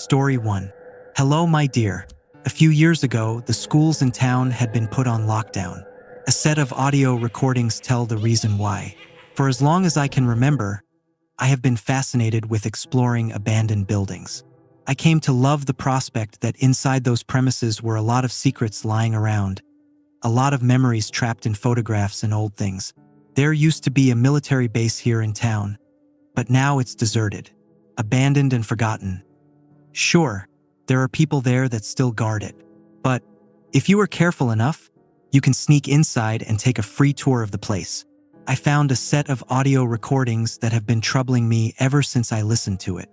Story 1. Hello, my dear. A few years ago, the schools in town had been put on lockdown. A set of audio recordings tell the reason why. For as long as I can remember, I have been fascinated with exploring abandoned buildings. I came to love the prospect that inside those premises were a lot of secrets lying around, a lot of memories trapped in photographs and old things. There used to be a military base here in town, but now it's deserted, abandoned and forgotten. Sure, there are people there that still guard it, but if you are careful enough, you can sneak inside and take a free tour of the place. I found a set of audio recordings that have been troubling me ever since I listened to it.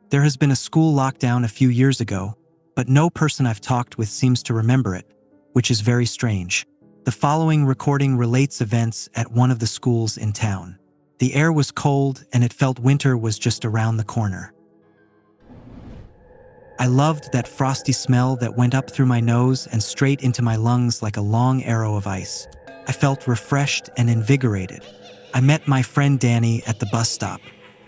There has been a school lockdown a few years ago, but no person I've talked with seems to remember it, which is very strange. The following recording relates events at one of the schools in town. The air was cold and it felt winter was just around the corner. I loved that frosty smell that went up through my nose and straight into my lungs like a long arrow of ice. I felt refreshed and invigorated. I met my friend Danny at the bus stop.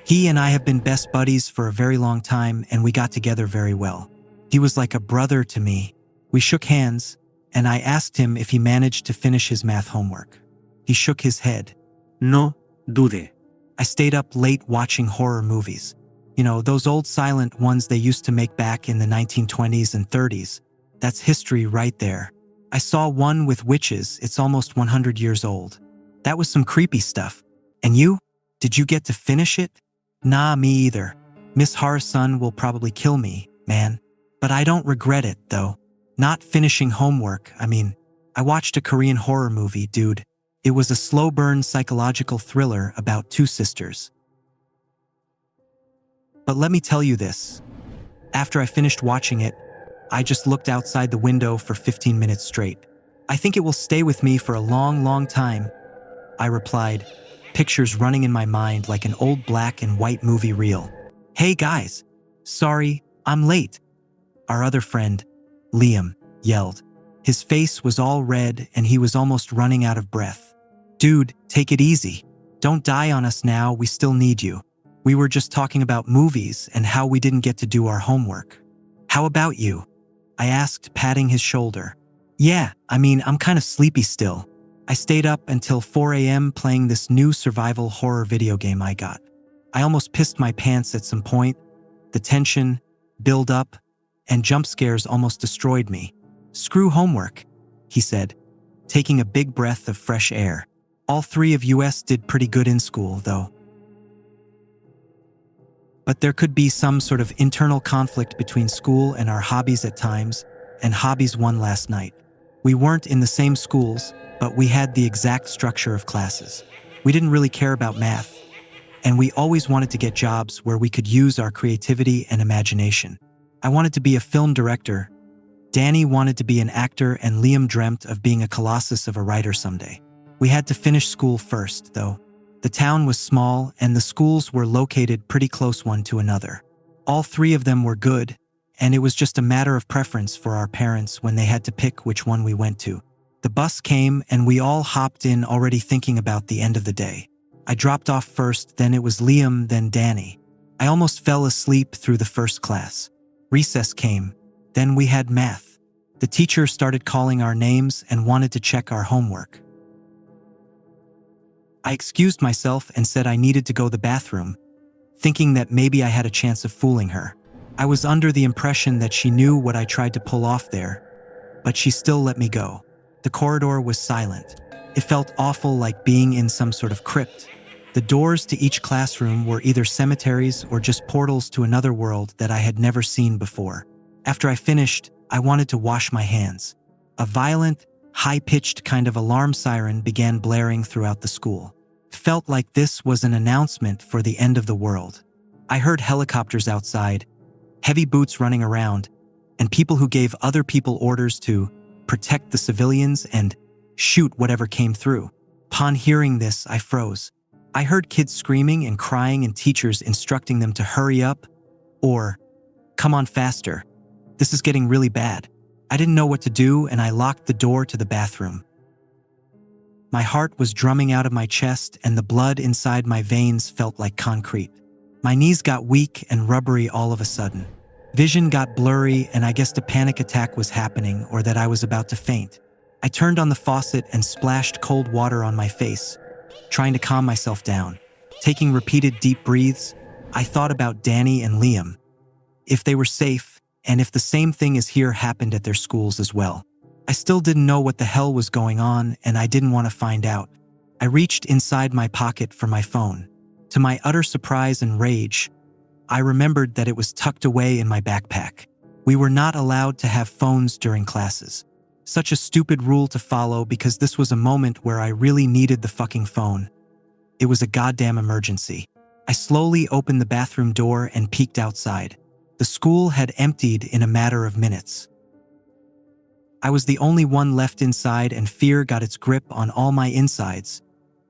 He and I have been best buddies for a very long time and we got together very well. He was like a brother to me. We shook hands and I asked him if he managed to finish his math homework. He shook his head. No dude. I stayed up late watching horror movies. You know, those old silent ones they used to make back in the 1920s and 30s. That's history right there. I saw one with witches, it's almost 100 years old. That was some creepy stuff. And you? Did you get to finish it? Nah, me either. Miss Harrison will probably kill me, man. But I don't regret it, though. Not finishing homework, I watched a Korean horror movie, dude. It was a slow-burn psychological thriller about two sisters. But let me tell you this. After I finished watching it, I just looked outside the window for 15 minutes straight. I think it will stay with me for a long, long time, I replied, pictures running in my mind like an old black and white movie reel. Hey guys, sorry, I'm late. Our other friend, Liam, yelled. His face was all red and he was almost running out of breath. Dude, take it easy. Don't die on us now, we still need you. We were just talking about movies and how we didn't get to do our homework. How about you? I asked, patting his shoulder. Yeah, I'm kind of sleepy still. I stayed up until 4 a.m. playing this new survival horror video game I got. I almost pissed my pants at some point. The tension, build up, and jump scares almost destroyed me. Screw homework, he said, taking a big breath of fresh air. All three of us did pretty good in school, though. But there could be some sort of internal conflict between school and our hobbies at times, and hobbies won last night. We weren't in the same schools, but we had the exact structure of classes. We didn't really care about math, and we always wanted to get jobs where we could use our creativity and imagination. I wanted to be a film director, Danny wanted to be an actor, and Liam dreamt of being a colossus of a writer someday. We had to finish school first, though. The town was small and the schools were located pretty close one to another. All three of them were good, and it was just a matter of preference for our parents when they had to pick which one we went to. The bus came and we all hopped in already thinking about the end of the day. I dropped off first, then it was Liam, then Danny. I almost fell asleep through the first class. Recess came, then we had math. The teacher started calling our names and wanted to check our homework. I excused myself and said I needed to go to the bathroom, thinking that maybe I had a chance of fooling her. I was under the impression that she knew what I tried to pull off there, but she still let me go. The corridor was silent. It felt awful, like being in some sort of crypt. The doors to each classroom were either cemeteries or just portals to another world that I had never seen before. After I finished, I wanted to wash my hands. A violent, high-pitched kind of alarm siren began blaring throughout the school. It felt like this was an announcement for the end of the world. I heard helicopters outside, heavy boots running around, and people who gave other people orders to protect the civilians and shoot whatever came through. Upon hearing this, I froze. I heard kids screaming and crying and teachers instructing them to hurry up or come on faster. This is getting really bad. I didn't know what to do and I locked the door to the bathroom. My heart was drumming out of my chest and the blood inside my veins felt like concrete. My knees got weak and rubbery all of a sudden. Vision got blurry, and I guessed a panic attack was happening or that I was about to faint. I turned on the faucet and splashed cold water on my face, trying to calm myself down. Taking repeated deep breaths, I thought about Danny and Liam. If they were safe, and if the same thing as here happened at their schools as well. I still didn't know what the hell was going on, and I didn't want to find out. I reached inside my pocket for my phone. To my utter surprise and rage, I remembered that it was tucked away in my backpack. We were not allowed to have phones during classes. Such a stupid rule to follow, because this was a moment where I really needed the fucking phone. It was a goddamn emergency. I slowly opened the bathroom door and peeked outside. The school had emptied in a matter of minutes. I was the only one left inside, and fear got its grip on all my insides,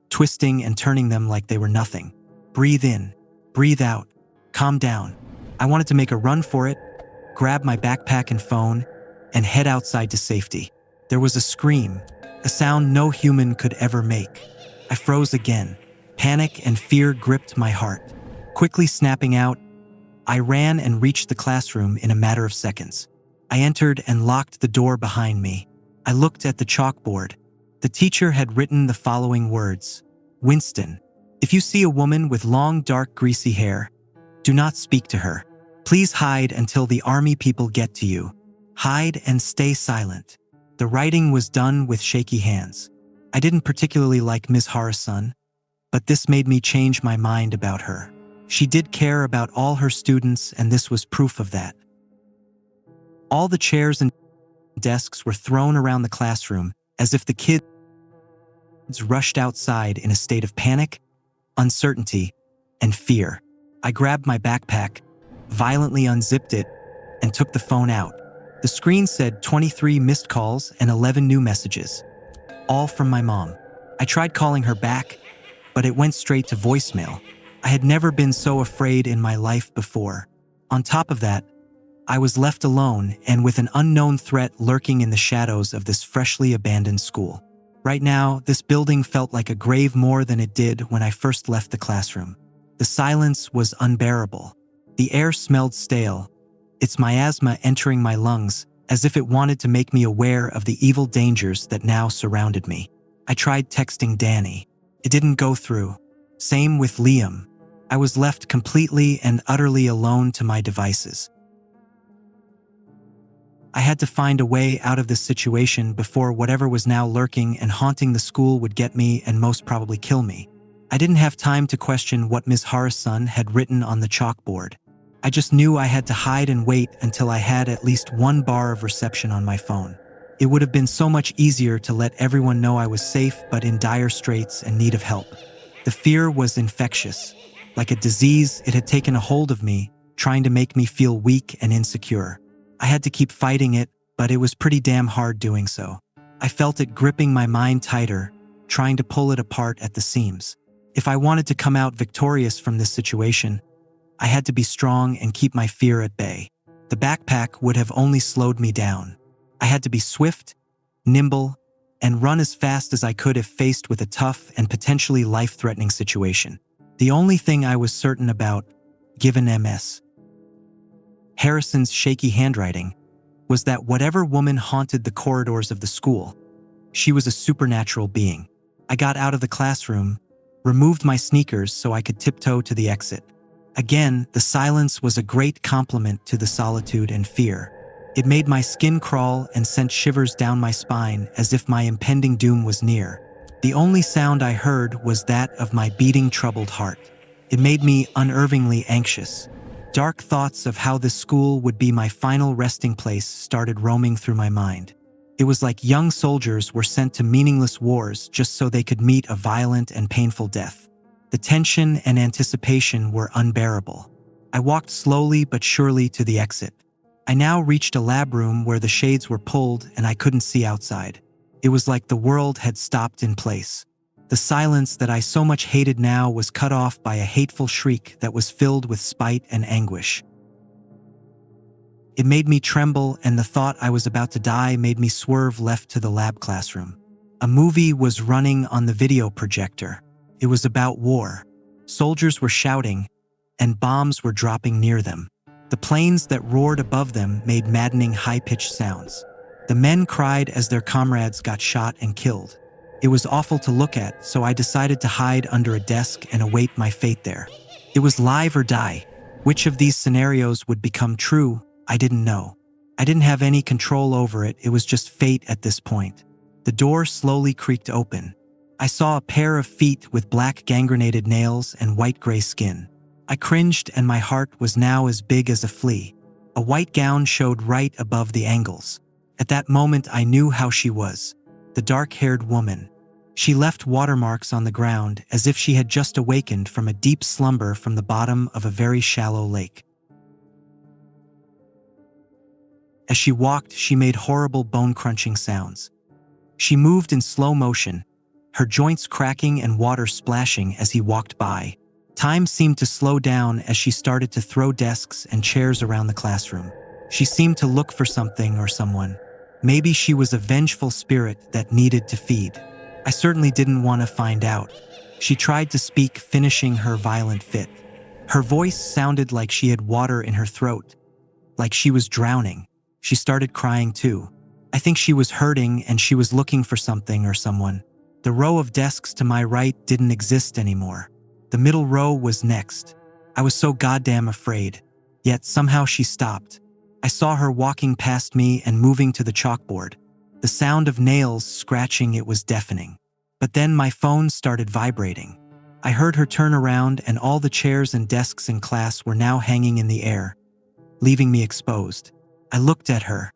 twisting and turning them like they were nothing. Breathe in, breathe out, calm down. I wanted to make a run for it, grab my backpack and phone, and head outside to safety. There was a scream, a sound no human could ever make. I froze again. Panic and fear gripped my heart. Quickly snapping out, I ran and reached the classroom in a matter of seconds. I entered and locked the door behind me. I looked at the chalkboard. The teacher had written the following words: Winston, if you see a woman with long, dark, greasy hair, do not speak to her. Please hide until the army people get to you. Hide and stay silent. The writing was done with shaky hands. I didn't particularly like Ms. Horrifying, but this made me change my mind about her. She did care about all her students, and this was proof of that. All the chairs and desks were thrown around the classroom as if the kids rushed outside in a state of panic, uncertainty, and fear. I grabbed my backpack, violently unzipped it, and took the phone out. The screen said 23 missed calls and 11 new messages, all from my mom. I tried calling her back, but it went straight to voicemail. I had never been so afraid in my life before. On top of that, I was left alone and with an unknown threat lurking in the shadows of this freshly abandoned school. Right now, this building felt like a grave more than it did when I first left the classroom. The silence was unbearable. The air smelled stale, its miasma entering my lungs as if it wanted to make me aware of the evil dangers that now surrounded me. I tried texting Danny. It didn't go through. Same with Liam. I was left completely and utterly alone to my devices. I had to find a way out of this situation before whatever was now lurking and haunting the school would get me and most probably kill me. I didn't have time to question what Ms. Horrifying had written on the chalkboard. I just knew I had to hide and wait until I had at least one bar of reception on my phone. It would have been so much easier to let everyone know I was safe but in dire straits and need of help. The fear was infectious. Like a disease, it had taken a hold of me, trying to make me feel weak and insecure. I had to keep fighting it, but it was pretty damn hard doing so. I felt it gripping my mind tighter, trying to pull it apart at the seams. If I wanted to come out victorious from this situation, I had to be strong and keep my fear at bay. The backpack would have only slowed me down. I had to be swift, nimble, and run as fast as I could if faced with a tough and potentially life-threatening situation. The only thing I was certain about, given Ms. Harrison's shaky handwriting, was that whatever woman haunted the corridors of the school, she was a supernatural being. I got out of the classroom, removed my sneakers so I could tiptoe to the exit. Again, the silence was a great compliment to the solitude and fear. It made my skin crawl and sent shivers down my spine as if my impending doom was near. The only sound I heard was that of my beating, troubled heart. It made me unnervingly anxious. Dark thoughts of how this school would be my final resting place started roaming through my mind. It was like young soldiers were sent to meaningless wars just so they could meet a violent and painful death. The tension and anticipation were unbearable. I walked slowly but surely to the exit. I now reached a lab room where the shades were pulled and I couldn't see outside. It was like the world had stopped in place. The silence that I so much hated now was cut off by a hateful shriek that was filled with spite and anguish. It made me tremble, and the thought I was about to die made me swerve left to the lab classroom. A movie was running on the video projector. It was about war. Soldiers were shouting, and bombs were dropping near them. The planes that roared above them made maddening high-pitched sounds. The men cried as their comrades got shot and killed. It was awful to look at, so I decided to hide under a desk and await my fate there. It was live or die. Which of these scenarios would become true, I didn't know. I didn't have any control over it, it was just fate at this point. The door slowly creaked open. I saw a pair of feet with black gangranated nails and white-gray skin. I cringed and my heart was now as big as a flea. A white gown showed right above the ankles. At that moment I knew how she was. The dark-haired woman. She left watermarks on the ground as if she had just awakened from a deep slumber from the bottom of a very shallow lake. As she walked, she made horrible bone-crunching sounds. She moved in slow motion, her joints cracking and water splashing as he walked by. Time seemed to slow down as she started to throw desks and chairs around the classroom. She seemed to look for something or someone. Maybe she was a vengeful spirit that needed to feed. I certainly didn't want to find out. She tried to speak, finishing her violent fit. Her voice sounded like she had water in her throat, like she was drowning. She started crying too. I think she was hurting and she was looking for something or someone. The row of desks to my right didn't exist anymore. The middle row was next. I was so goddamn afraid. Yet somehow she stopped. I saw her walking past me and moving to the chalkboard. The sound of nails scratching it was deafening. But then my phone started vibrating. I heard her turn around and all the chairs and desks in class were now hanging in the air, leaving me exposed. I looked at her.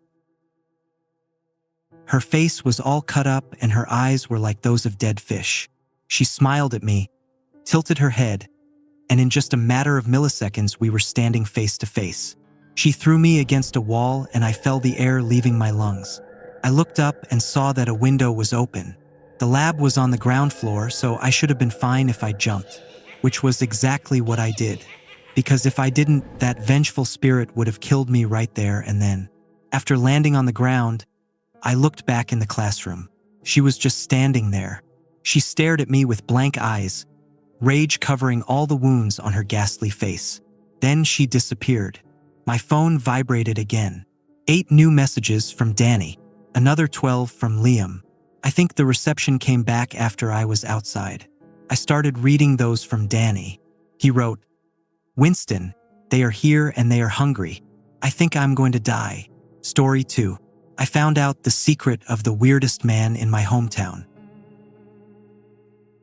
Her face was all cut up and her eyes were like those of dead fish. She smiled at me, tilted her head, and in just a matter of milliseconds we were standing face to face. She threw me against a wall and I felt the air leaving my lungs. I looked up and saw that a window was open. The lab was on the ground floor, so I should have been fine if I jumped, which was exactly what I did. Because if I didn't, that vengeful spirit would have killed me right there and then. After landing on the ground, I looked back in the classroom. She was just standing there. She stared at me with blank eyes, rage covering all the wounds on her ghastly face. Then she disappeared. My phone vibrated again. 8 new messages from Danny, another 12 from Liam. I think the reception came back after I was outside. I started reading those from Danny. He wrote, "Winston, they are here and they are hungry. I think I'm going to die." Story 2. I found out the secret of the weirdest man in my hometown.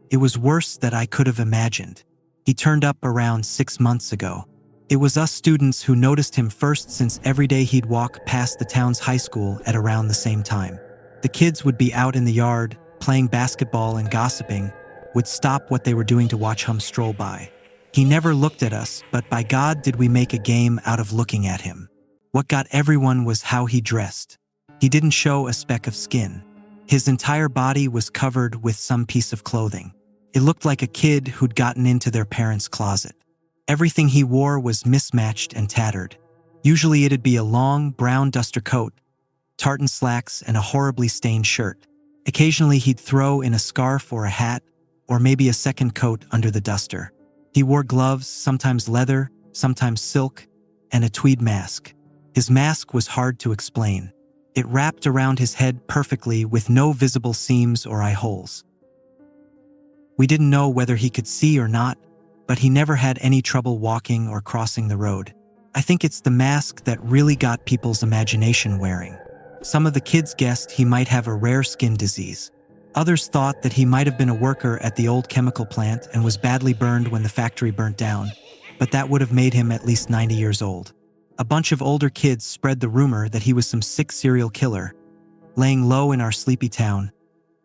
It was worse than I could have imagined. He turned up around 6 months ago. It was us students who noticed him first, since every day he'd walk past the town's high school at around the same time. The kids would be out in the yard, playing basketball and gossiping, would stop what they were doing to watch him stroll by. He never looked at us, but by God did we make a game out of looking at him. What got everyone was how he dressed. He didn't show a speck of skin. His entire body was covered with some piece of clothing. It looked like a kid who'd gotten into their parents' closet. Everything he wore was mismatched and tattered. Usually it'd be a long, brown duster coat, tartan slacks, and a horribly stained shirt. Occasionally he'd throw in a scarf or a hat, or maybe a second coat under the duster. He wore gloves, sometimes leather, sometimes silk, and a tweed mask. His mask was hard to explain. It wrapped around his head perfectly with no visible seams or eye holes. We didn't know whether he could see or not, but he never had any trouble walking or crossing the road. I think it's the mask that really got people's imagination wearing. Some of the kids guessed he might have a rare skin disease. Others thought that he might have been a worker at the old chemical plant and was badly burned when the factory burnt down, but that would have made him at least 90 years old. A bunch of older kids spread the rumor that he was some sick serial killer, laying low in our sleepy town,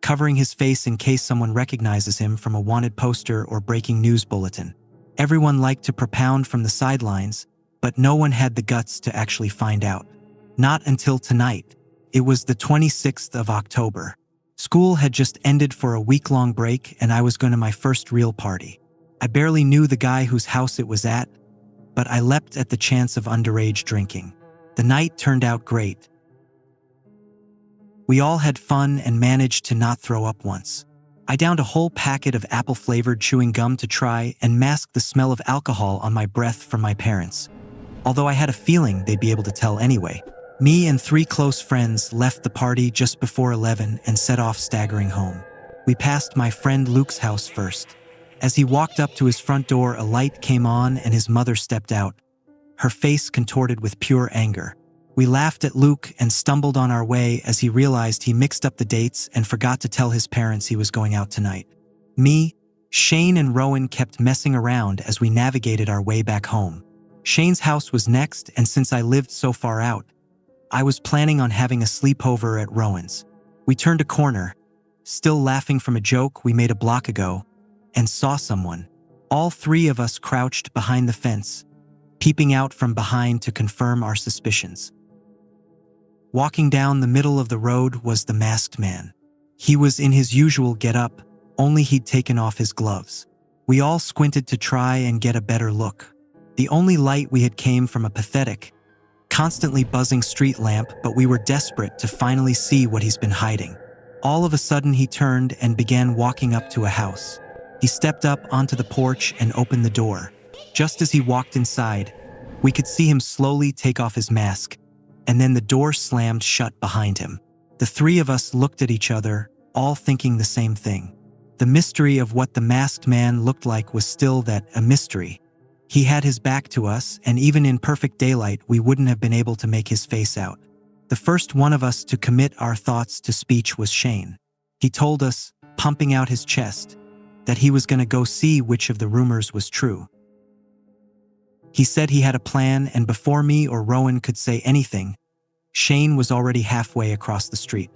covering his face in case someone recognizes him from a wanted poster or breaking news bulletin. Everyone liked to propound from the sidelines, but no one had the guts to actually find out. Not until tonight. It was the 26th of October. School had just ended for a week-long break and I was going to my first real party. I barely knew the guy whose house it was at, but I leapt at the chance of underage drinking. The night turned out great. We all had fun and managed to not throw up once. I downed a whole packet of apple-flavored chewing gum to try and mask the smell of alcohol on my breath from my parents. although I had a feeling they'd be able to tell anyway. Me and 3 close friends left the party just before 11 and set off staggering home. We passed my friend Luke's house first. As he walked up to his front door, a light came on and his mother stepped out, her face contorted with pure anger. We laughed at Luke and stumbled on our way as he realized he mixed up the dates and forgot to tell his parents he was going out tonight. Me, Shane and Rowan kept messing around as we navigated our way back home. Shane's house was next, and since I lived so far out, I was planning on having a sleepover at Rowan's. We turned a corner, still laughing from a joke we made a block ago, and saw someone. All 3 of us crouched behind the fence, peeping out from behind to confirm our suspicions. Walking down the middle of the road was the masked man. He was in his usual get-up, only he'd taken off his gloves. We all squinted to try and get a better look. The only light we had came from a pathetic, constantly buzzing street lamp, but we were desperate to finally see what he's been hiding. All of a sudden he turned and began walking up to a house. He stepped up onto the porch and opened the door. Just as he walked inside, we could see him slowly take off his mask, and then the door slammed shut behind him. The 3 of us looked at each other, all thinking the same thing. The mystery of what the masked man looked like was still a mystery. He had his back to us, and even in perfect daylight, we wouldn't have been able to make his face out. The first one of us to commit our thoughts to speech was Shane. He told us, pumping out his chest, that he was going to go see which of the rumors was true. He said he had a plan, and before me or Rowan could say anything, Shane was already halfway across the street.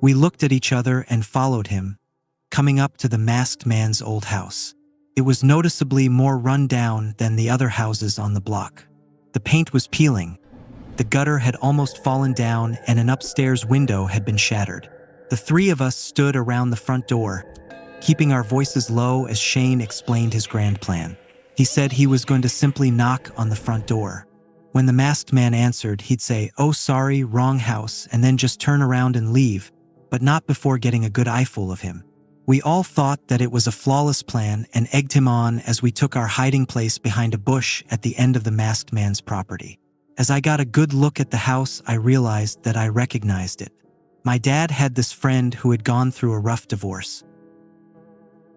We looked at each other and followed him, coming up to the masked man's old house. It was noticeably more run down than the other houses on the block. The paint was peeling, the gutter had almost fallen down, and an upstairs window had been shattered. The 3 of us stood around the front door, keeping our voices low as Shane explained his grand plan. He said he was going to simply knock on the front door. When the masked man answered, he'd say, "Oh, sorry, wrong house," and then just turn around and leave, but not before getting a good eyeful of him. We all thought that it was a flawless plan and egged him on as we took our hiding place behind a bush at the end of the masked man's property. As I got a good look at the house, I realized that I recognized it. My dad had this friend who had gone through a rough divorce.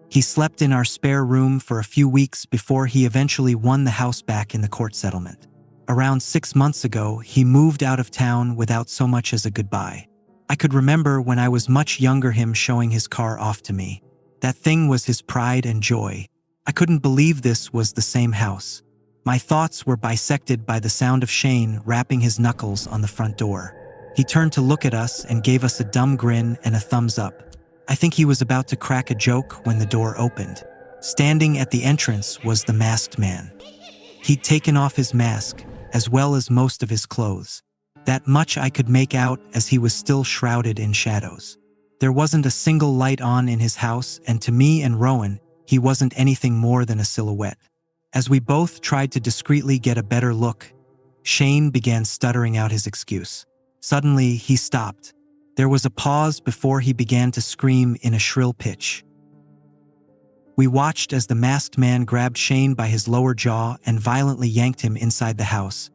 He slept in our spare room for a few weeks before he eventually won the house back in the court settlement. Around 6 months ago, he moved out of town without so much as a goodbye. I could remember when I was much younger him showing his car off to me. That thing was his pride and joy. I couldn't believe this was the same house. My thoughts were bisected by the sound of Shane rapping his knuckles on the front door. He turned to look at us and gave us a dumb grin and a thumbs up. I think he was about to crack a joke when the door opened. Standing at the entrance was the masked man. He'd taken off his mask, as well as most of his clothes. That much I could make out as he was still shrouded in shadows. There wasn't a single light on in his house, and to me and Rowan, he wasn't anything more than a silhouette. As we both tried to discreetly get a better look, Shane began stuttering out his excuse. Suddenly, he stopped. There was a pause before he began to scream in a shrill pitch. We watched as the masked man grabbed Shane by his lower jaw and violently yanked him inside the house,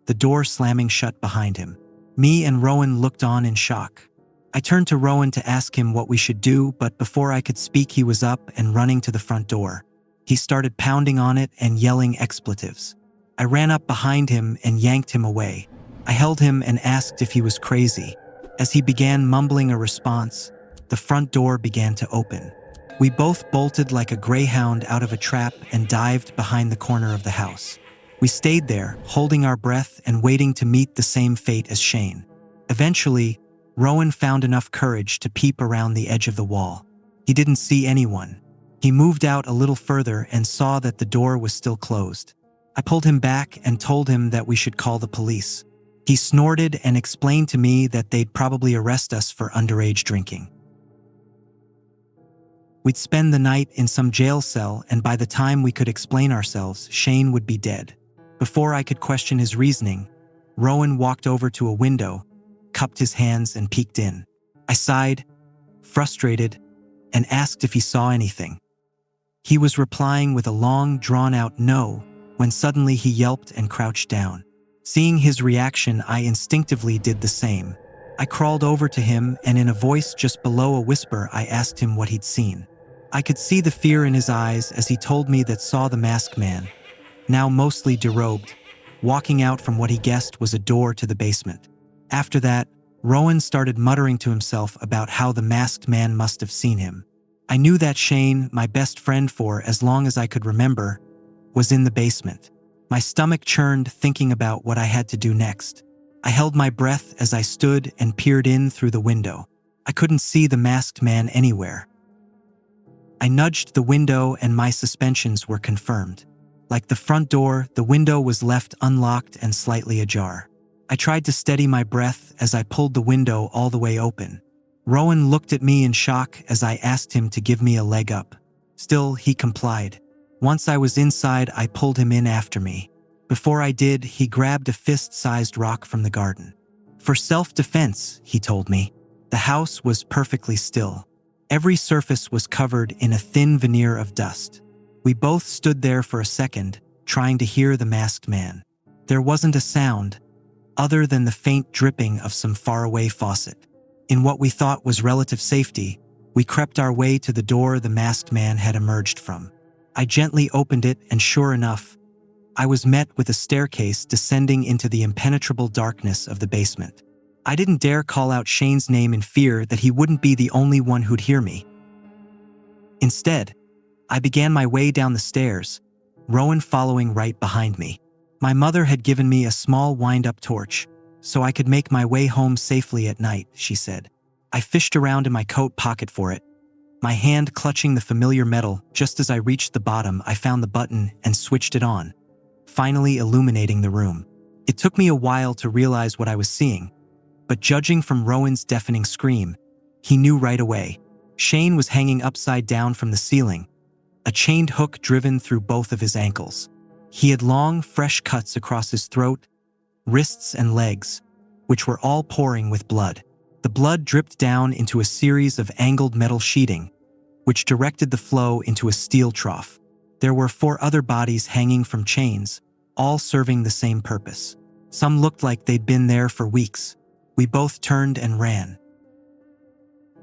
the door slamming shut behind him. Me and Rowan looked on in shock. I turned to Rowan to ask him what we should do, but before I could speak, he was up and running to the front door. He started pounding on it and yelling expletives. I ran up behind him and yanked him away. I held him and asked if he was crazy. As he began mumbling a response, the front door began to open. We both bolted like a greyhound out of a trap and dived behind the corner of the house. We stayed there, holding our breath and waiting to meet the same fate as Shane. Eventually, Rowan found enough courage to peep around the edge of the wall. He didn't see anyone. He moved out a little further and saw that the door was still closed. I pulled him back and told him that we should call the police. He snorted and explained to me that they'd probably arrest us for underage drinking. We'd spend the night in some jail cell, and by the time we could explain ourselves, Shane would be dead. Before I could question his reasoning, Rowan walked over to a window, cupped his hands and peeked in. I sighed, frustrated, and asked if he saw anything. He was replying with a long, drawn-out no, when suddenly he yelped and crouched down. Seeing his reaction, I instinctively did the same. I crawled over to him, and in a voice just below a whisper, I asked him what he'd seen. I could see the fear in his eyes as he told me that saw the masked man, now mostly derobed, walking out from what he guessed was a door to the basement. After that, Rowan started muttering to himself about how the masked man must have seen him. I knew that Shane, my best friend for as long as I could remember, was in the basement. My stomach churned thinking about what I had to do next. I held my breath as I stood and peered in through the window. I couldn't see the masked man anywhere. I nudged the window and my suspicions were confirmed. Like the front door, the window was left unlocked and slightly ajar. I tried to steady my breath as I pulled the window all the way open. Rowan looked at me in shock as I asked him to give me a leg up. Still, he complied. Once I was inside, I pulled him in after me. Before I did, he grabbed a fist-sized rock from the garden. For self-defense, he told me. The house was perfectly still. Every surface was covered in a thin veneer of dust. We both stood there for a second, trying to hear the masked man. There wasn't a sound, other than the faint dripping of some faraway faucet. In what we thought was relative safety, we crept our way to the door the masked man had emerged from. I gently opened it, and sure enough, I was met with a staircase descending into the impenetrable darkness of the basement. I didn't dare call out Shane's name in fear that he wouldn't be the only one who'd hear me. Instead, I began my way down the stairs, Rowan following right behind me. My mother had given me a small wind-up torch, so I could make my way home safely at night, she said. I fished around in my coat pocket for it, my hand clutching the familiar metal. Just as I reached the bottom, I found the button and switched it on, finally illuminating the room. It took me a while to realize what I was seeing, but judging from Rowan's deafening scream, he knew right away. Shane was hanging upside down from the ceiling, a chained hook driven through both of his ankles. He had long, fresh cuts across his throat, wrists, and legs, which were all pouring with blood. The blood dripped down into a series of angled metal sheeting, which directed the flow into a steel trough. There were 4 other bodies hanging from chains, all serving the same purpose. Some looked like they'd been there for weeks. We both turned and ran.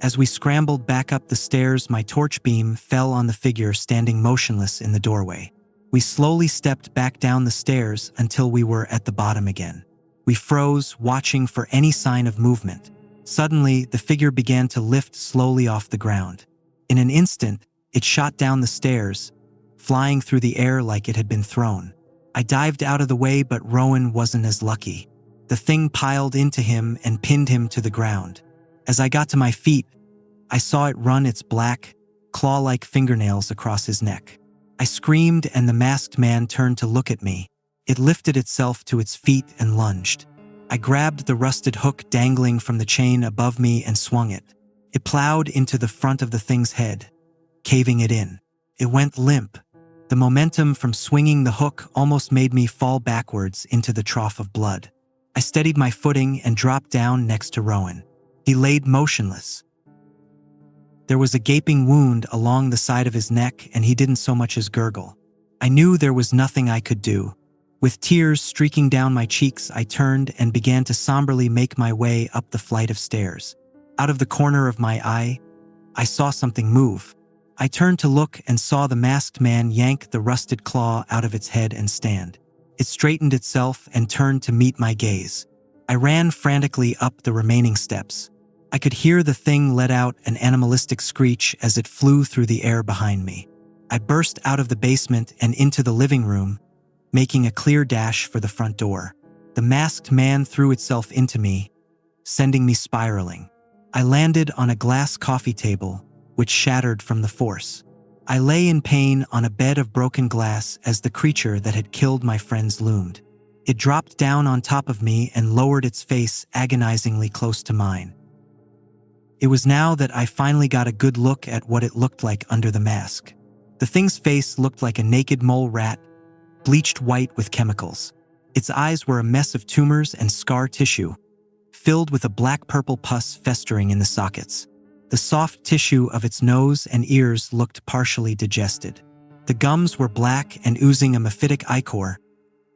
As we scrambled back up the stairs, my torch beam fell on the figure standing motionless in the doorway. We slowly stepped back down the stairs until we were at the bottom again. We froze, watching for any sign of movement. Suddenly, the figure began to lift slowly off the ground. In an instant, it shot down the stairs, flying through the air like it had been thrown. I dived out of the way, but Rowan wasn't as lucky. The thing piled into him and pinned him to the ground. As I got to my feet, I saw it run its black, claw-like fingernails across his neck. I screamed, and the masked man turned to look at me. It lifted itself to its feet and lunged. I grabbed the rusted hook dangling from the chain above me and swung it. It plowed into the front of the thing's head, caving it in. It went limp. The momentum from swinging the hook almost made me fall backwards into the trough of blood. I steadied my footing and dropped down next to Rowan. He laid motionless. There was a gaping wound along the side of his neck, and he didn't so much as gurgle. I knew there was nothing I could do. With tears streaking down my cheeks, I turned and began to somberly make my way up the flight of stairs. Out of the corner of my eye, I saw something move. I turned to look and saw the masked man yank the rusted claw out of its head and stand. It straightened itself and turned to meet my gaze. I ran frantically up the remaining steps. I could hear the thing let out an animalistic screech as it flew through the air behind me. I burst out of the basement and into the living room, making a clear dash for the front door. The masked man threw itself into me, sending me spiraling. I landed on a glass coffee table, which shattered from the force. I lay in pain on a bed of broken glass as the creature that had killed my friends loomed. It dropped down on top of me and lowered its face agonizingly close to mine. It was now that I finally got a good look at what it looked like under the mask. The thing's face looked like a naked mole rat, bleached white with chemicals. Its eyes were a mess of tumors and scar tissue, filled with a black-purple pus festering in the sockets. The soft tissue of its nose and ears looked partially digested. The gums were black and oozing a mephitic ichor,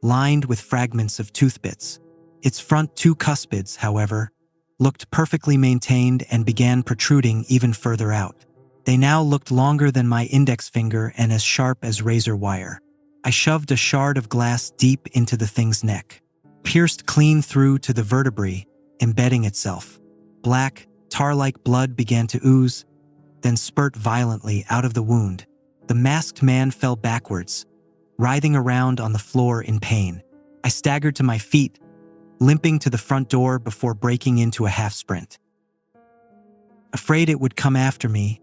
lined with fragments of toothbits. Its front two cuspids, however, looked perfectly maintained and began protruding even further out. They now looked longer than my index finger and as sharp as razor wire. I shoved a shard of glass deep into the thing's neck, pierced clean through to the vertebrae, embedding itself. Black, tar-like blood began to ooze, then spurt violently out of the wound. The masked man fell backwards, writhing around on the floor in pain. I staggered to my feet, limping to the front door before breaking into a half-sprint. Afraid it would come after me,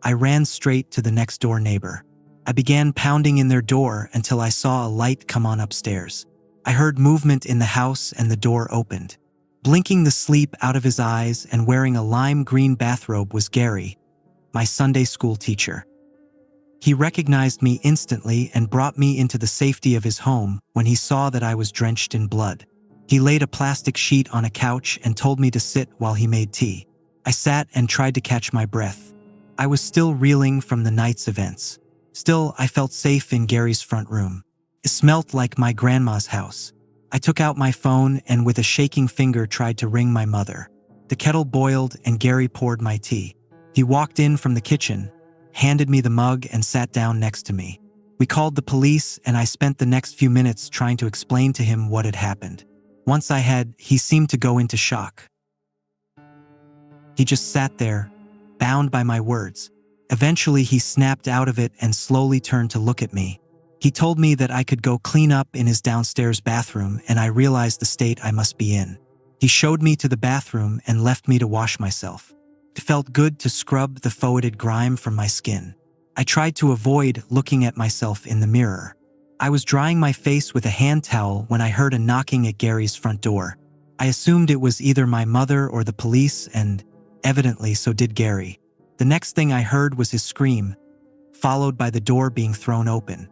I ran straight to the next-door neighbor. I began pounding in their door until I saw a light come on upstairs. I heard movement in the house and the door opened. Blinking the sleep out of his eyes and wearing a lime green bathrobe was Gary, my Sunday school teacher. He recognized me instantly and brought me into the safety of his home when he saw that I was drenched in blood. He laid a plastic sheet on a couch and told me to sit while he made tea. I sat and tried to catch my breath. I was still reeling from the night's events. Still, I felt safe in Gary's front room. It smelt like my grandma's house. I took out my phone and with a shaking finger tried to ring my mother. The kettle boiled and Gary poured my tea. He walked in from the kitchen, handed me the mug and sat down next to me. We called the police and I spent the next few minutes trying to explain to him what had happened. Once I had, he seemed to go into shock. He just sat there, bound by my words. Eventually he snapped out of it and slowly turned to look at me. He told me that I could go clean up in his downstairs bathroom and I realized the state I must be in. He showed me to the bathroom and left me to wash myself. It felt good to scrub the foetid grime from my skin. I tried to avoid looking at myself in the mirror. I was drying my face with a hand towel when I heard a knocking at Gary's front door. I assumed it was either my mother or the police and, evidently, so did Gary. The next thing I heard was his scream, followed by the door being thrown open.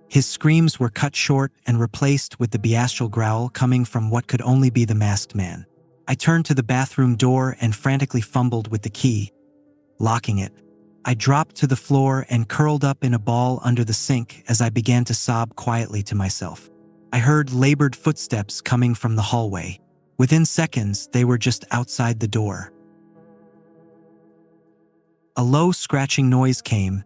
His screams were cut short and replaced with the bestial growl coming from what could only be the masked man. I turned to the bathroom door and frantically fumbled with the key, locking it. I dropped to the floor and curled up in a ball under the sink as I began to sob quietly to myself. I heard labored footsteps coming from the hallway. Within seconds, they were just outside the door. A low scratching noise came,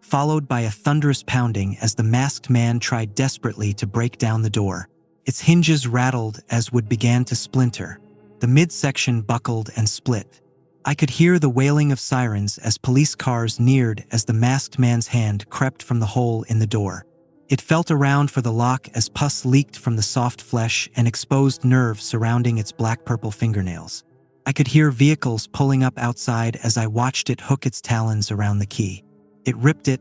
followed by a thunderous pounding as the masked man tried desperately to break down the door. Its hinges rattled as wood began to splinter. The midsection buckled and split. I could hear the wailing of sirens as police cars neared as the masked man's hand crept from the hole in the door. It felt around for the lock as pus leaked from the soft flesh and exposed nerve surrounding its black-purple fingernails. I could hear vehicles pulling up outside as I watched it hook its talons around the key. It ripped it,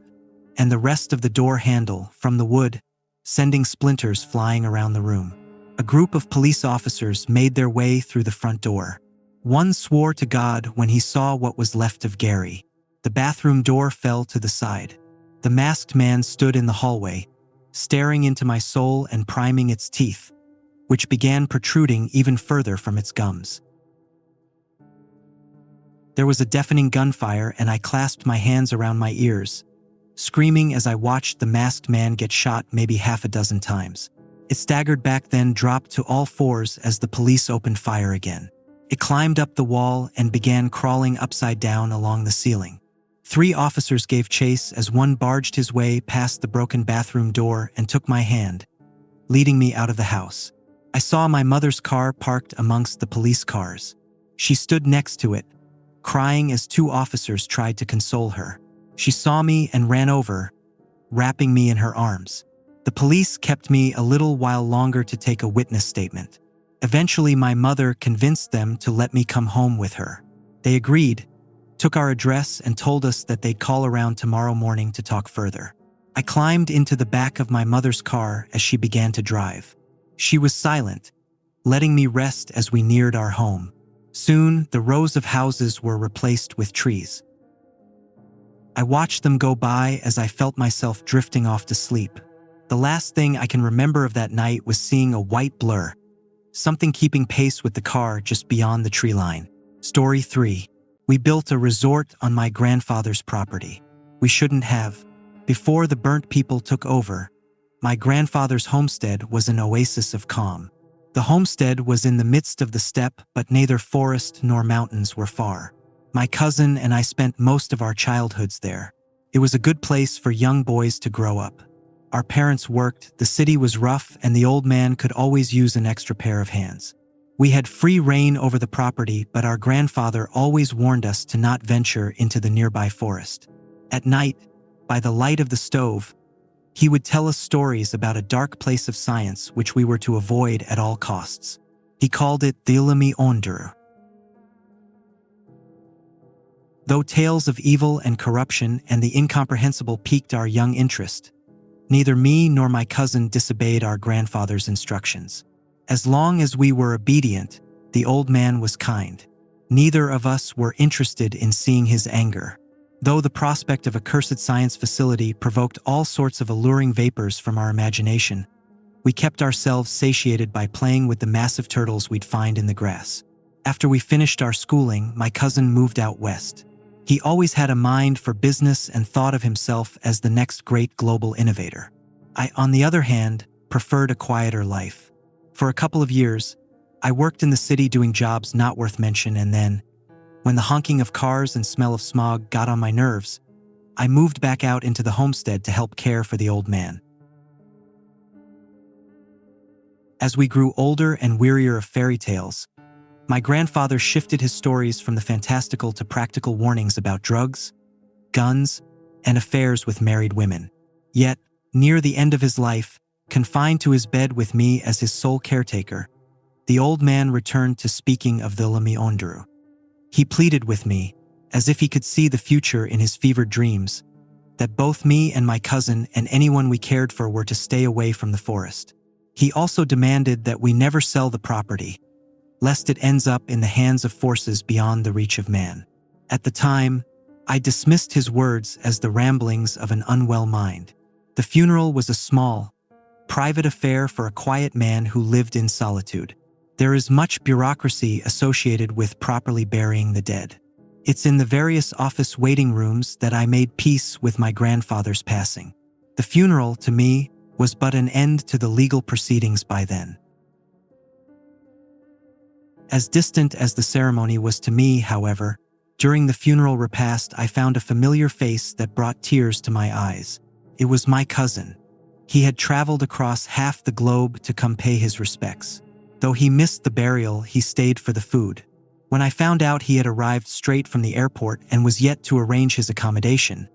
and the rest of the door handle, from the wood, sending splinters flying around the room. A group of police officers made their way through the front door. One swore to God when he saw what was left of Gary. The bathroom door fell to the side. The masked man stood in the hallway, staring into my soul and priming its teeth, which began protruding even further from its gums. There was a deafening gunfire and I clasped my hands around my ears, screaming as I watched the masked man get shot maybe half a dozen times. It staggered back, then dropped to all fours as the police opened fire again. It climbed up the wall and began crawling upside down along the ceiling. 3 officers gave chase as one barged his way past the broken bathroom door and took my hand, leading me out of the house. I saw my mother's car parked amongst the police cars. She stood next to it, crying as 2 officers tried to console her. She saw me and ran over, wrapping me in her arms. The police kept me a little while longer to take a witness statement. Eventually, my mother convinced them to let me come home with her. They agreed, took our address, and told us that they'd call around tomorrow morning to talk further. I climbed into the back of my mother's car as she began to drive. She was silent, letting me rest as we neared our home. Soon, the rows of houses were replaced with trees. I watched them go by as I felt myself drifting off to sleep. The last thing I can remember of that night was seeing a white blur, something keeping pace with the car just beyond the tree line. Story 3. We built a resort on my grandfather's property. We shouldn't have. Before the burnt people took over, My grandfather's homestead was an oasis of calm. The homestead was in the midst of the steppe, but neither forest nor mountains were far. My cousin and I spent most of our childhoods there. It was a good place for young boys to grow up. Our parents worked, the city was rough, and the old man could always use an extra pair of hands. We had free reign over the property, but our grandfather always warned us to not venture into the nearby forest. At night, by the light of the stove, he would tell us stories about a dark place of science which we were to avoid at all costs. He called it the Ilimi Onduru. Though tales of evil and corruption and the incomprehensible piqued our young interest, neither me nor my cousin disobeyed our grandfather's instructions. As long as we were obedient, the old man was kind. Neither of us were interested in seeing his anger. Though the prospect of a cursed science facility provoked all sorts of alluring vapors from our imagination, we kept ourselves satiated by playing with the massive turtles we'd find in the grass. After we finished our schooling, my cousin moved out west. He always had a mind for business and thought of himself as the next great global innovator. I, on the other hand, preferred a quieter life. For a couple of years, I worked in the city doing jobs not worth mention, and then, when the honking of cars and smell of smog got on my nerves, I moved back out into the homestead to help care for the old man. As we grew older and wearier of fairy tales, my grandfather shifted his stories from the fantastical to practical warnings about drugs, guns, and affairs with married women. Yet, near the end of his life, confined to his bed with me as his sole caretaker, the old man returned to speaking of the Ilimi Onduru. He pleaded with me, as if he could see the future in his fevered dreams, that both me and my cousin and anyone we cared for were to stay away from the forest. He also demanded that we never sell the property, lest it ends up in the hands of forces beyond the reach of man. At the time, I dismissed his words as the ramblings of an unwell mind. The funeral was a small, private affair for a quiet man who lived in solitude. There is much bureaucracy associated with properly burying the dead. It's in the various office waiting rooms that I made peace with my grandfather's passing. The funeral, to me, was but an end to the legal proceedings by then. As distant as the ceremony was to me, however, during the funeral repast I found a familiar face that brought tears to my eyes. It was my cousin. He had traveled across half the globe to come pay his respects. Though he missed the burial, he stayed for the food. When I found out he had arrived straight from the airport and was yet to arrange his accommodation,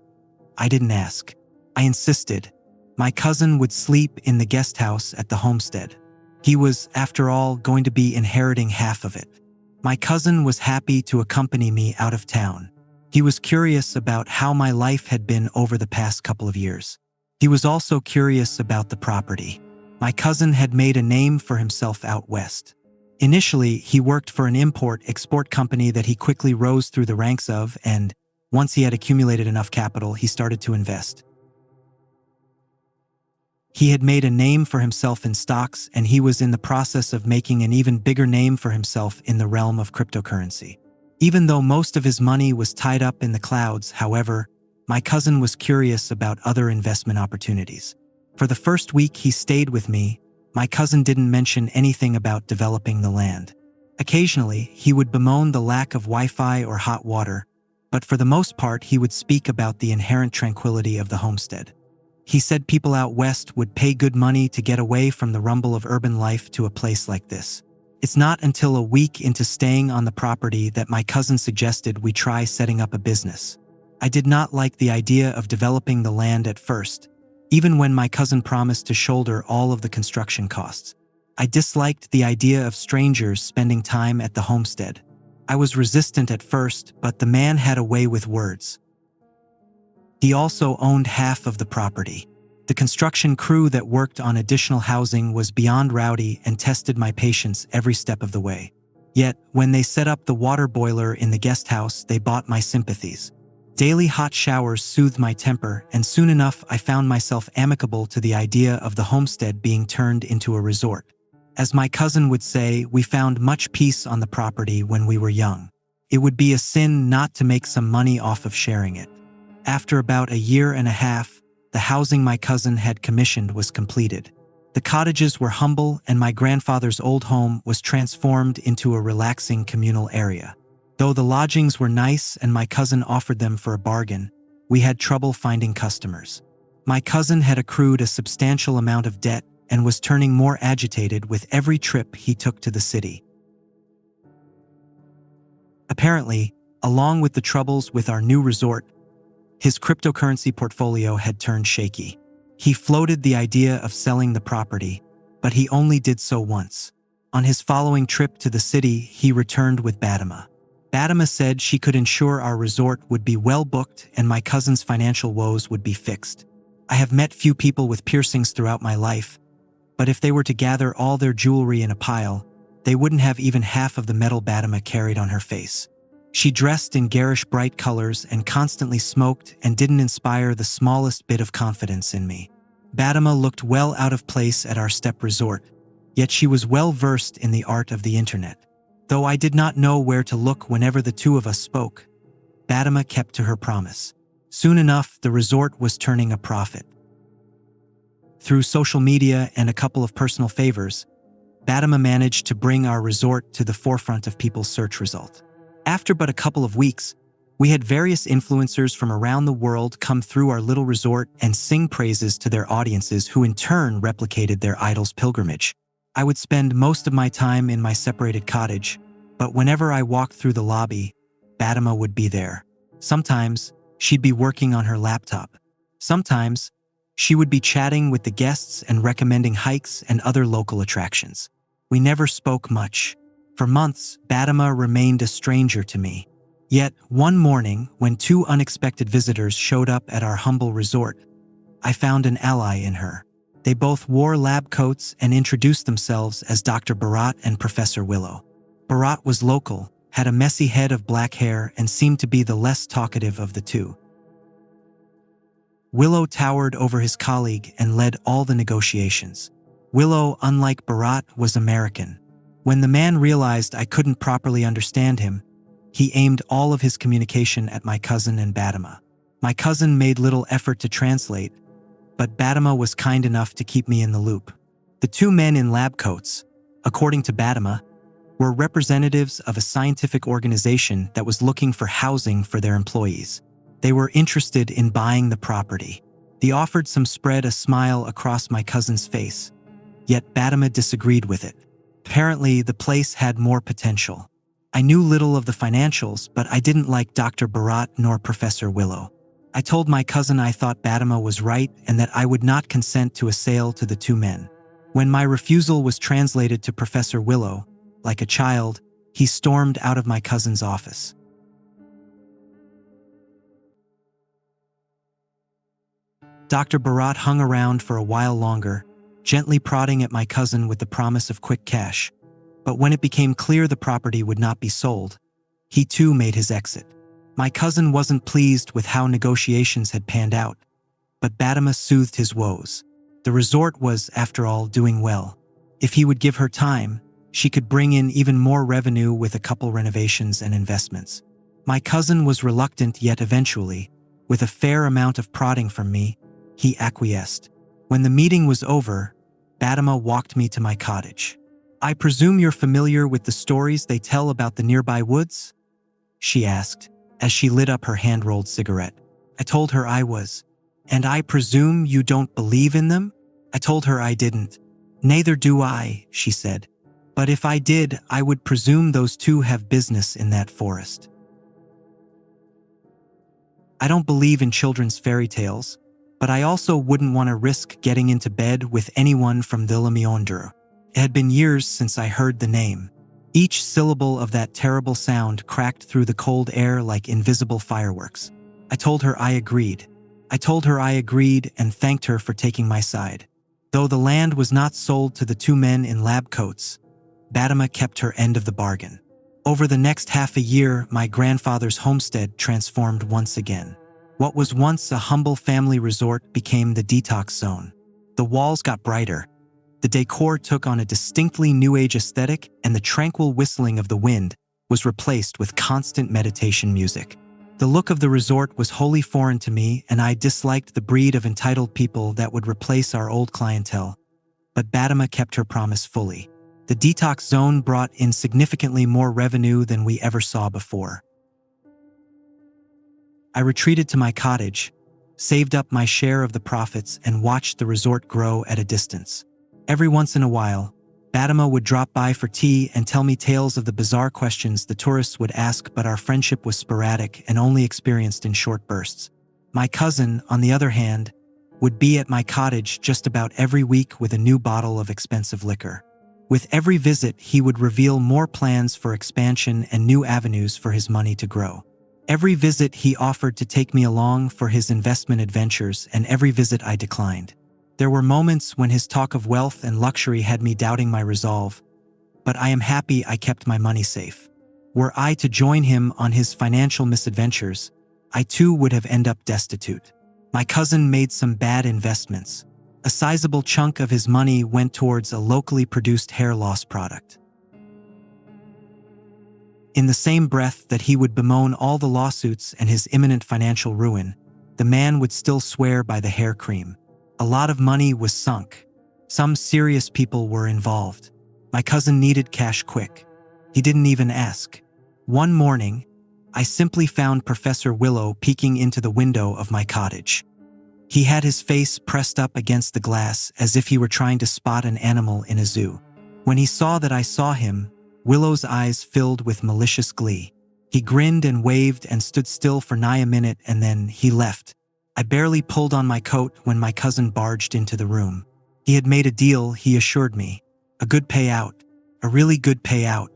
I didn't ask. I insisted. My cousin would sleep in the guest house at the homestead. He was, after all, going to be inheriting half of it. My cousin was happy to accompany me out of town. He was curious about how my life had been over the past couple of years. He was also curious about the property. My cousin had made a name for himself out west. Initially, he worked for an import-export company that he quickly rose through the ranks of, and once he had accumulated enough capital, he started to invest. He had made a name for himself in stocks, and he was in the process of making an even bigger name for himself in the realm of cryptocurrency. Even though most of his money was tied up in the clouds, however, my cousin was curious about other investment opportunities. For the first week he stayed with me, my cousin didn't mention anything about developing the land. Occasionally, he would bemoan the lack of Wi-Fi or hot water, but for the most part he would speak about the inherent tranquility of the homestead. He said people out west would pay good money to get away from the rumble of urban life to a place like this. It's not until a week into staying on the property that my cousin suggested we try setting up a business. I did not like the idea of developing the land at first, even when my cousin promised to shoulder all of the construction costs. I disliked the idea of strangers spending time at the homestead. I was resistant at first, but the man had a way with words. He also owned half of the property. The construction crew that worked on additional housing was beyond rowdy and tested my patience every step of the way. Yet, when they set up the water boiler in the guest house, they bought my sympathies. Daily hot showers soothed my temper, and soon enough I found myself amicable to the idea of the homestead being turned into a resort. As my cousin would say, we found much peace on the property when we were young. It would be a sin not to make some money off of sharing it. After about a year and a half, the housing my cousin had commissioned was completed. The cottages were humble and my grandfather's old home was transformed into a relaxing communal area. Though the lodgings were nice and my cousin offered them for a bargain, we had trouble finding customers. My cousin had accrued a substantial amount of debt and was turning more agitated with every trip he took to the city. Apparently, along with the troubles with our new resort, his cryptocurrency portfolio had turned shaky. He floated the idea of selling the property, but he only did so once. On his following trip to the city, he returned with Badama. Badama said she could ensure our resort would be well booked and my cousin's financial woes would be fixed. I have met few people with piercings throughout my life, but if they were to gather all their jewelry in a pile, they wouldn't have even half of the metal Badama carried on her face. She dressed in garish bright colors and constantly smoked and didn't inspire the smallest bit of confidence in me. Badama looked well out of place at our step resort, yet she was well versed in the art of the internet. Though I did not know where to look whenever the two of us spoke, Badama kept to her promise. Soon enough, the resort was turning a profit. Through social media and a couple of personal favors, Badama managed to bring our resort to the forefront of people's search result. After but a couple of weeks, we had various influencers from around the world come through our little resort and sing praises to their audiences who in turn replicated their idol's pilgrimage. I would spend most of my time in my separated cottage, but whenever I walked through the lobby, Badama would be there. Sometimes, she'd be working on her laptop. Sometimes, she would be chatting with the guests and recommending hikes and other local attractions. We never spoke much. For months, Badama remained a stranger to me. Yet, one morning, when two unexpected visitors showed up at our humble resort, I found an ally in her. They both wore lab coats and introduced themselves as Dr. Bharat and Professor Willow. Bharat was local, had a messy head of black hair, and seemed to be the less talkative of the two. Willow towered over his colleague and led all the negotiations. Willow, unlike Bharat, was American. When the man realized I couldn't properly understand him, he aimed all of his communication at my cousin and Badama. My cousin made little effort to translate, but Badama was kind enough to keep me in the loop. The two men in lab coats, according to Badama, were representatives of a scientific organization that was looking for housing for their employees. They were interested in buying the property. The offered some spread a smile across my cousin's face, yet Badama disagreed with it. Apparently, the place had more potential. I knew little of the financials, but I didn't like Dr. Bharat nor Professor Willow. I told my cousin I thought Badama was right and that I would not consent to a sale to the two men. When my refusal was translated to Professor Willow, like a child, he stormed out of my cousin's office. Dr. Bharat hung around for a while longer, gently prodding at my cousin with the promise of quick cash. But when it became clear the property would not be sold, he too made his exit. My cousin wasn't pleased with how negotiations had panned out, but Badama soothed his woes. The resort was, after all, doing well. If he would give her time, she could bring in even more revenue with a couple renovations and investments. My cousin was reluctant, yet eventually, with a fair amount of prodding from me, he acquiesced. When the meeting was over, Badama walked me to my cottage. "I presume you're familiar with the stories they tell about the nearby woods?" she asked, as she lit up her hand-rolled cigarette. I told her I was. "And I presume you don't believe in them?" I told her I didn't. "Neither do I," she said. "But if I did, I would presume those two have business in that forest." I don't believe in children's fairy tales, but I also wouldn't want to risk getting into bed with anyone from Villa Miondre. It had been years since I heard the name. Each syllable of that terrible sound cracked through the cold air like invisible fireworks. I told her I agreed. And thanked her for taking my side. Though the land was not sold to the two men in lab coats, Badama kept her end of the bargain. Over the next half a year, my grandfather's homestead transformed once again. What was once a humble family resort became the detox zone. The walls got brighter. The decor took on a distinctly New Age aesthetic, and the tranquil whistling of the wind was replaced with constant meditation music. The look of the resort was wholly foreign to me, and I disliked the breed of entitled people that would replace our old clientele. But Badama kept her promise fully. The detox zone brought in significantly more revenue than we ever saw before. I retreated to my cottage, saved up my share of the profits, and watched the resort grow at a distance. Every once in a while, Badama would drop by for tea and tell me tales of the bizarre questions the tourists would ask, but our friendship was sporadic and only experienced in short bursts. My cousin, on the other hand, would be at my cottage just about every week with a new bottle of expensive liquor. With every visit, he would reveal more plans for expansion and new avenues for his money to grow. Every visit he offered to take me along for his investment adventures, and every visit I declined. There were moments when his talk of wealth and luxury had me doubting my resolve, but I am happy I kept my money safe. Were I to join him on his financial misadventures, I too would have ended up destitute. My cousin made some bad investments. A sizable chunk of his money went towards a locally produced hair loss product. In the same breath that he would bemoan all the lawsuits and his imminent financial ruin, the man would still swear by the hair cream. A lot of money was sunk. Some serious people were involved. My cousin needed cash quick. He didn't even ask. One morning, I simply found Professor Willow peeking into the window of my cottage. He had his face pressed up against the glass as if he were trying to spot an animal in a zoo. When he saw that I saw him, Willow's eyes filled with malicious glee. He grinned and waved and stood still for nigh a minute, and then he left. I barely pulled on my coat when my cousin barged into the room. He had made a deal, he assured me. A good payout. A really good payout.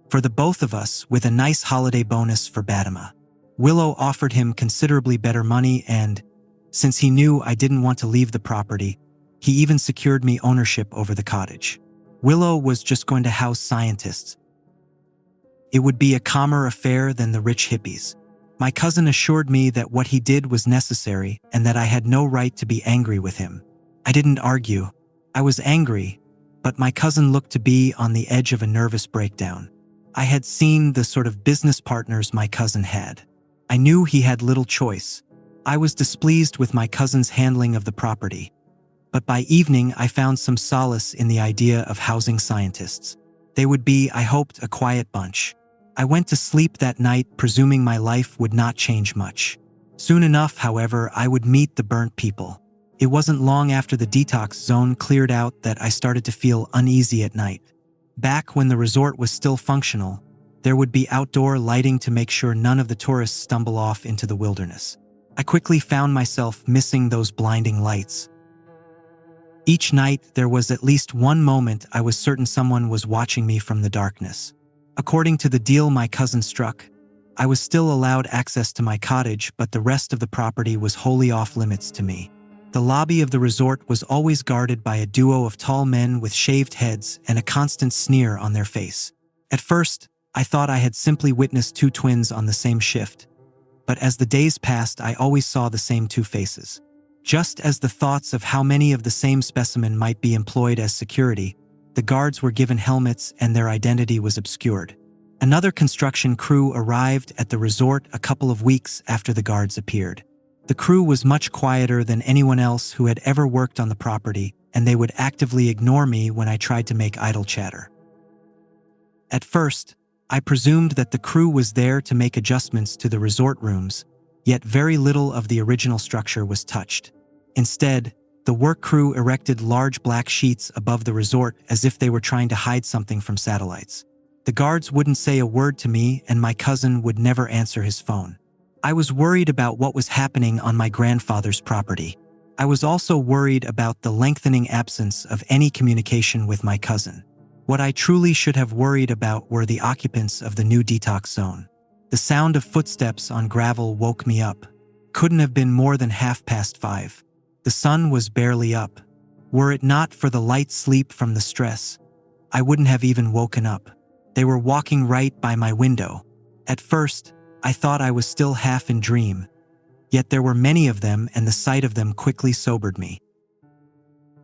For the both of us, with a nice holiday bonus for Badama. Willow offered him considerably better money, and, since he knew I didn't want to leave the property, he even secured me ownership over the cottage. Willow was just going to house scientists. It would be a calmer affair than the rich hippies. My cousin assured me that what he did was necessary and that I had no right to be angry with him. I didn't argue. I was angry, but my cousin looked to be on the edge of a nervous breakdown. I had seen the sort of business partners my cousin had. I knew he had little choice. I was displeased with my cousin's handling of the property. But by evening, I found some solace in the idea of housing scientists. They would be, I hoped, a quiet bunch. I went to sleep that night presuming my life would not change much. Soon enough, however, I would meet the burnt people. It wasn't long after the detox zone cleared out that I started to feel uneasy at night. Back when the resort was still functional, there would be outdoor lighting to make sure none of the tourists stumble off into the wilderness. I quickly found myself missing those blinding lights. Each night, there was at least one moment I was certain someone was watching me from the darkness. According to the deal my cousin struck, I was still allowed access to my cottage, but the rest of the property was wholly off limits to me. The lobby of the resort was always guarded by a duo of tall men with shaved heads and a constant sneer on their face. At first, I thought I had simply witnessed two twins on the same shift, but as the days passed, I always saw the same two faces. Just as the thoughts of how many of the same specimen might be employed as security, the guards were given helmets and their identity was obscured. Another construction crew arrived at the resort a couple of weeks after the guards appeared. The crew was much quieter than anyone else who had ever worked on the property, and they would actively ignore me when I tried to make idle chatter. At first, I presumed that the crew was there to make adjustments to the resort rooms, yet very little of the original structure was touched. Instead, the work crew erected large black sheets above the resort as if they were trying to hide something from satellites. The guards wouldn't say a word to me, and my cousin would never answer his phone. I was worried about what was happening on my grandfather's property. I was also worried about the lengthening absence of any communication with my cousin. What I truly should have worried about were the occupants of the new detox zone. The sound of footsteps on gravel woke me up. Couldn't have been more than 5:30. The sun was barely up. Were it not for the light sleep from the stress, I wouldn't have even woken up. They were walking right by my window. At first, I thought I was still half in dream, yet there were many of them, and the sight of them quickly sobered me.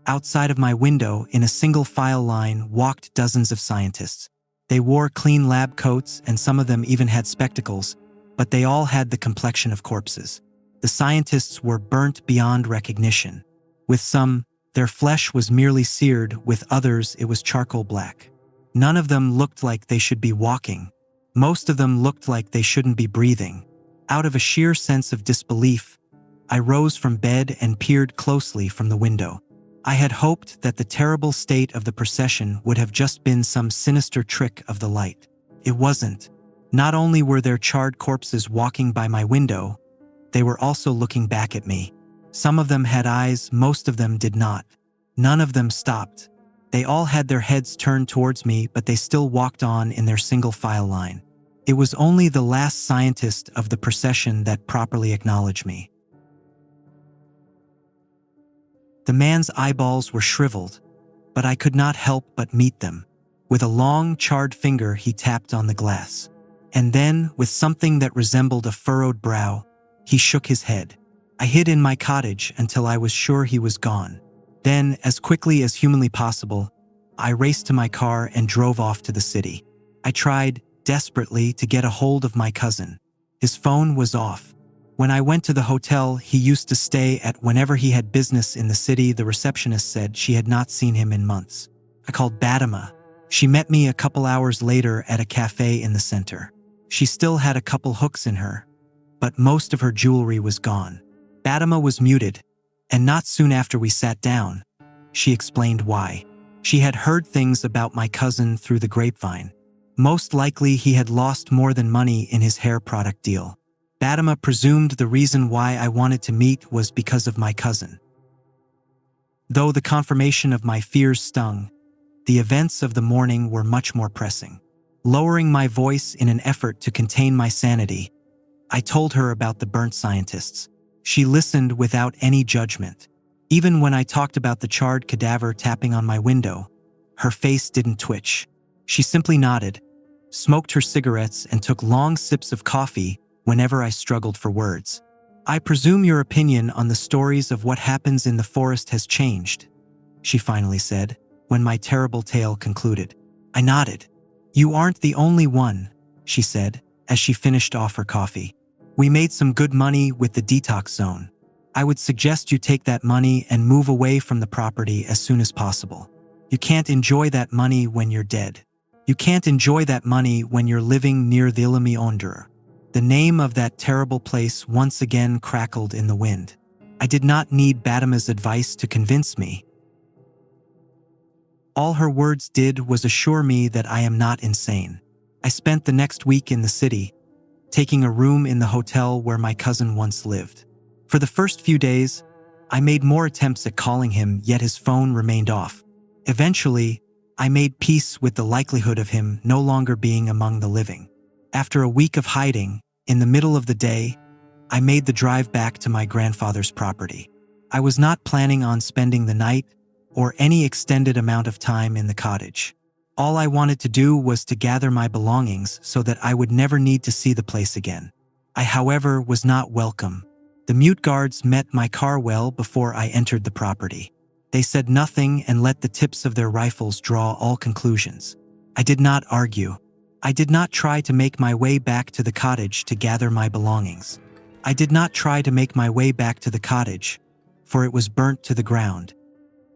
Outside of my window, in a single file line, walked dozens of scientists. They wore clean lab coats, and some of them even had spectacles, but they all had the complexion of corpses. The scientists were burnt beyond recognition. With some, their flesh was merely seared, with others it was charcoal black. None of them looked like they should be walking. Most of them looked like they shouldn't be breathing. Out of a sheer sense of disbelief, I rose from bed and peered closely from the window. I had hoped that the terrible state of the procession would have just been some sinister trick of the light. It wasn't. Not only were there charred corpses walking by my window, they were also looking back at me. Some of them had eyes, most of them did not. None of them stopped. They all had their heads turned towards me, but they still walked on in their single file line. It was only the last scientist of the procession that properly acknowledged me. The man's eyeballs were shriveled, but I could not help but meet them. With a long, charred finger, he tapped on the glass. And then, with something that resembled a furrowed brow, he shook his head. I hid in my cottage until I was sure he was gone. Then, as quickly as humanly possible, I raced to my car and drove off to the city. I tried, desperately, to get a hold of my cousin. His phone was off. When I went to the hotel he used to stay at whenever he had business in the city, the receptionist said she had not seen him in months. I called Badama. She met me a couple hours later at a cafe in the center. She still had a couple hooks in her, but most of her jewelry was gone. Badama was muted, and not soon after we sat down, she explained why. She had heard things about my cousin through the grapevine. Most likely he had lost more than money in his hair product deal. Badama presumed the reason why I wanted to meet was because of my cousin. Though the confirmation of my fears stung, the events of the morning were much more pressing. Lowering my voice in an effort to contain my sanity, I told her about the burnt scientists. She listened without any judgment. Even when I talked about the charred cadaver tapping on my window, her face didn't twitch. She simply nodded, smoked her cigarettes, and took long sips of coffee whenever I struggled for words. I presume your opinion on the stories of what happens in the forest has changed, she finally said, when my terrible tale concluded. I nodded. You aren't the only one, she said, as she finished off her coffee. We made some good money with the detox zone. I would suggest you take that money and move away from the property as soon as possible. You can't enjoy that money when you're dead. You can't enjoy that money when you're living near the Ilimi Ondur. The name of that terrible place once again crackled in the wind. I did not need Badama's advice to convince me. All her words did was assure me that I am not insane. I spent the next week in the city, taking a room in the hotel where my cousin once lived. For the first few days, I made more attempts at calling him, yet his phone remained off. Eventually, I made peace with the likelihood of him no longer being among the living. After a week of hiding, in the middle of the day, I made the drive back to my grandfather's property. I was not planning on spending the night or any extended amount of time in the cottage. All I wanted to do was to gather my belongings so that I would never need to see the place again. I, however, was not welcome. The mute guards met my car well before I entered the property. They said nothing and let the tips of their rifles draw all conclusions. I did not argue. I did not try to make my way back to the cottage to gather my belongings. I did not try to make my way back to the cottage, for it was burnt to the ground.